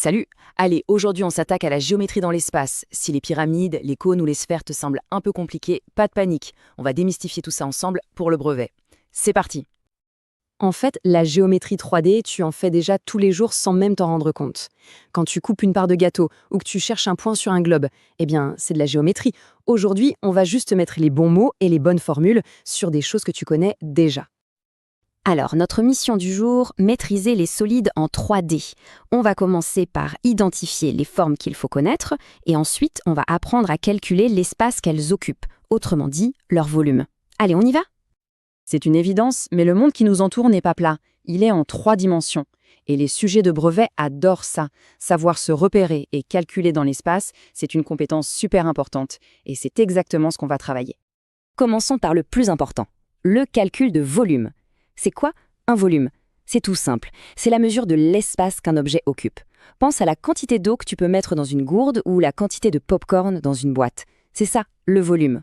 Salut! Allez, aujourd'hui on s'attaque à la géométrie dans l'espace. Si les pyramides, les cônes ou les sphères te semblent un peu compliqués, pas de panique. On va démystifier tout ça ensemble pour le brevet. C'est parti! En fait, la géométrie 3D, tu en fais déjà tous les jours sans même t'en rendre compte. Quand tu coupes une part de gâteau ou que tu cherches un point sur un globe, eh bien, c'est de la géométrie. Aujourd'hui, on va juste mettre les bons mots et les bonnes formules sur des choses que tu connais déjà. Alors, notre mission du jour, maîtriser les solides en 3D. On va commencer par identifier les formes qu'il faut connaître et ensuite, on va apprendre à calculer l'espace qu'elles occupent, autrement dit, leur volume. Allez, on y va? C'est une évidence, mais le monde qui nous entoure n'est pas plat. Il est en 3 dimensions. Et les sujets de brevet adorent ça. Savoir se repérer et calculer dans l'espace, c'est une compétence super importante. Et c'est exactement ce qu'on va travailler. Commençons par le plus important, le calcul de volume. C'est quoi un volume? C'est tout simple, c'est la mesure de l'espace qu'un objet occupe. Pense à la quantité d'eau que tu peux mettre dans une gourde ou la quantité de pop-corn dans une boîte. C'est ça, le volume.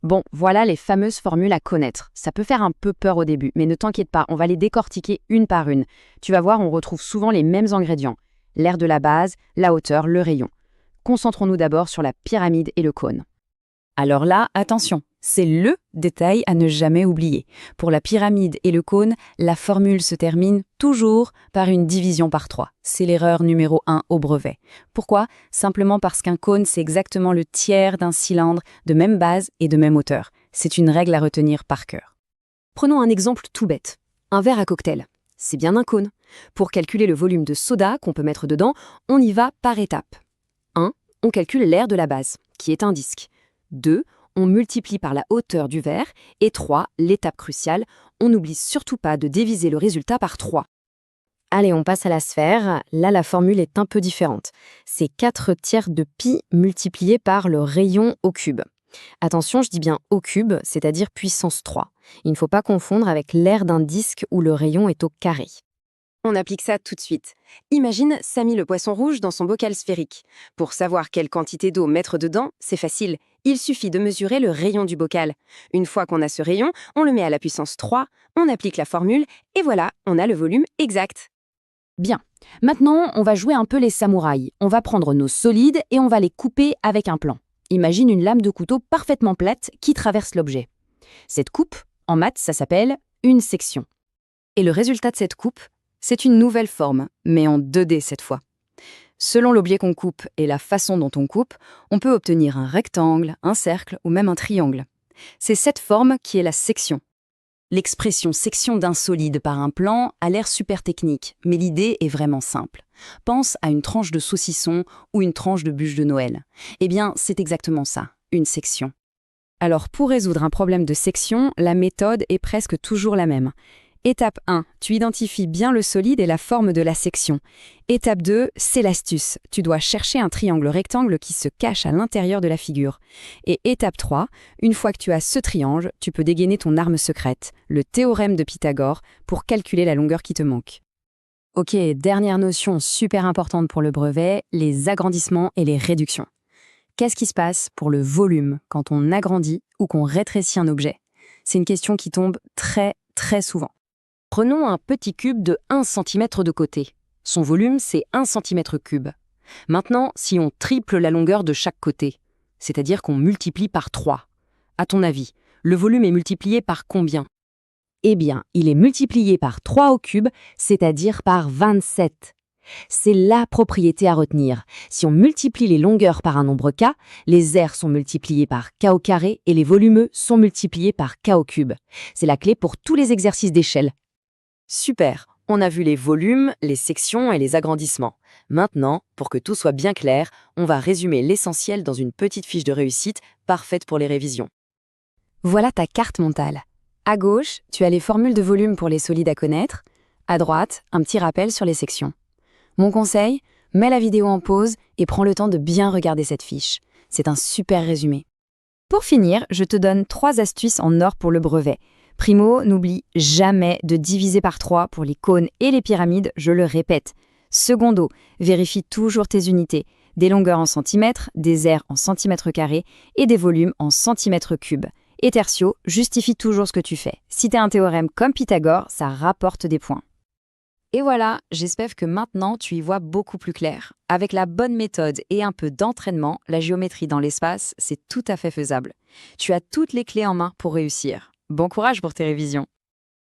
Bon, voilà les fameuses formules à connaître. Ça peut faire un peu peur au début, mais ne t'inquiète pas, on va les décortiquer une par une. Tu vas voir, on retrouve souvent les mêmes ingrédients. L'air de la base, la hauteur, le rayon. Concentrons-nous d'abord sur la pyramide et le cône. Alors là, attention, c'est le détail à ne jamais oublier. Pour la pyramide et le cône, la formule se termine toujours par une division par 3. C'est l'erreur numéro 1 au brevet. Pourquoi? Simplement parce qu'un cône, c'est exactement le tiers d'un cylindre de même base et de même hauteur. C'est une règle à retenir par cœur. Prenons un exemple tout bête. Un verre à cocktail. C'est bien un cône. Pour calculer le volume de soda qu'on peut mettre dedans, on y va par étapes. 1. On calcule l'air de la base, qui est un disque. 2. On multiplie par la hauteur du verre. Et 3. L'étape cruciale, on n'oublie surtout pas de diviser le résultat par 3. Allez, on passe à la sphère. Là, la formule est un peu différente. C'est 4 tiers de pi multiplié par le rayon au cube. Attention, je dis bien au cube, c'est-à-dire puissance 3. Il ne faut pas confondre avec l'aire d'un disque où le rayon est au carré. On applique ça tout de suite. Imagine Samy le poisson rouge dans son bocal sphérique. Pour savoir quelle quantité d'eau mettre dedans, c'est facile. Il suffit de mesurer le rayon du bocal. Une fois qu'on a ce rayon, on le met à la puissance 3, on applique la formule, et voilà, on a le volume exact. Bien. Maintenant, on va jouer un peu les samouraïs. On va prendre nos solides et on va les couper avec un plan. Imagine une lame de couteau parfaitement plate qui traverse l'objet. Cette coupe, en maths, ça s'appelle une section. Et le résultat de cette coupe, c'est une nouvelle forme, mais en 2D cette fois. Selon l'objet qu'on coupe et la façon dont on coupe, on peut obtenir un rectangle, un cercle ou même un triangle. C'est cette forme qui est la section. L'expression section d'un solide par un plan a l'air super technique, mais l'idée est vraiment simple. Pense à une tranche de saucisson ou une tranche de bûche de Noël. Eh bien, c'est exactement ça, une section. Alors, pour résoudre un problème de section, la méthode est presque toujours la même. Étape 1, tu identifies bien le solide et la forme de la section. Étape 2, c'est l'astuce. Tu dois chercher un triangle rectangle qui se cache à l'intérieur de la figure. Et étape 3, une fois que tu as ce triangle, tu peux dégainer ton arme secrète, le théorème de Pythagore, pour calculer la longueur qui te manque. Ok, dernière notion super importante pour le brevet, les agrandissements et les réductions. Qu'est-ce qui se passe pour le volume quand on agrandit ou qu'on rétrécit un objet? C'est une question qui tombe très souvent. Prenons un petit cube de 1 cm de côté. Son volume, c'est 1 cm3. Maintenant, si on triple la longueur de chaque côté, c'est-à-dire qu'on multiplie par 3, à ton avis, le volume est multiplié par combien? Eh bien, il est multiplié par 3 au cube, c'est-à-dire par 27. C'est la propriété à retenir. Si on multiplie les longueurs par un nombre k, les aires sont multipliées par k au carré et les volumeux sont multipliés par k au cube. C'est la clé pour tous les exercices d'échelle. Super, on a vu les volumes, les sections et les agrandissements. Maintenant, pour que tout soit bien clair, on va résumer l'essentiel dans une petite fiche de réussite parfaite pour les révisions. Voilà ta carte mentale. À gauche, tu as les formules de volume pour les solides à connaître. À droite, un petit rappel sur les sections. Mon conseil, mets la vidéo en pause et prends le temps de bien regarder cette fiche. C'est un super résumé. Pour finir, je te donne 3 astuces en or pour le brevet. Primo, n'oublie jamais de diviser par 3 pour les cônes et les pyramides, je le répète. Secondo, vérifie toujours tes unités, des longueurs en centimètres, des aires en centimètres carrés et des volumes en centimètres cubes. Et tertio, justifie toujours ce que tu fais. Si tu as un théorème comme Pythagore, ça rapporte des points. Et voilà, j'espère que maintenant tu y vois beaucoup plus clair. Avec la bonne méthode et un peu d'entraînement, la géométrie dans l'espace, c'est tout à fait faisable. Tu as toutes les clés en main pour réussir. Bon courage pour tes révisions.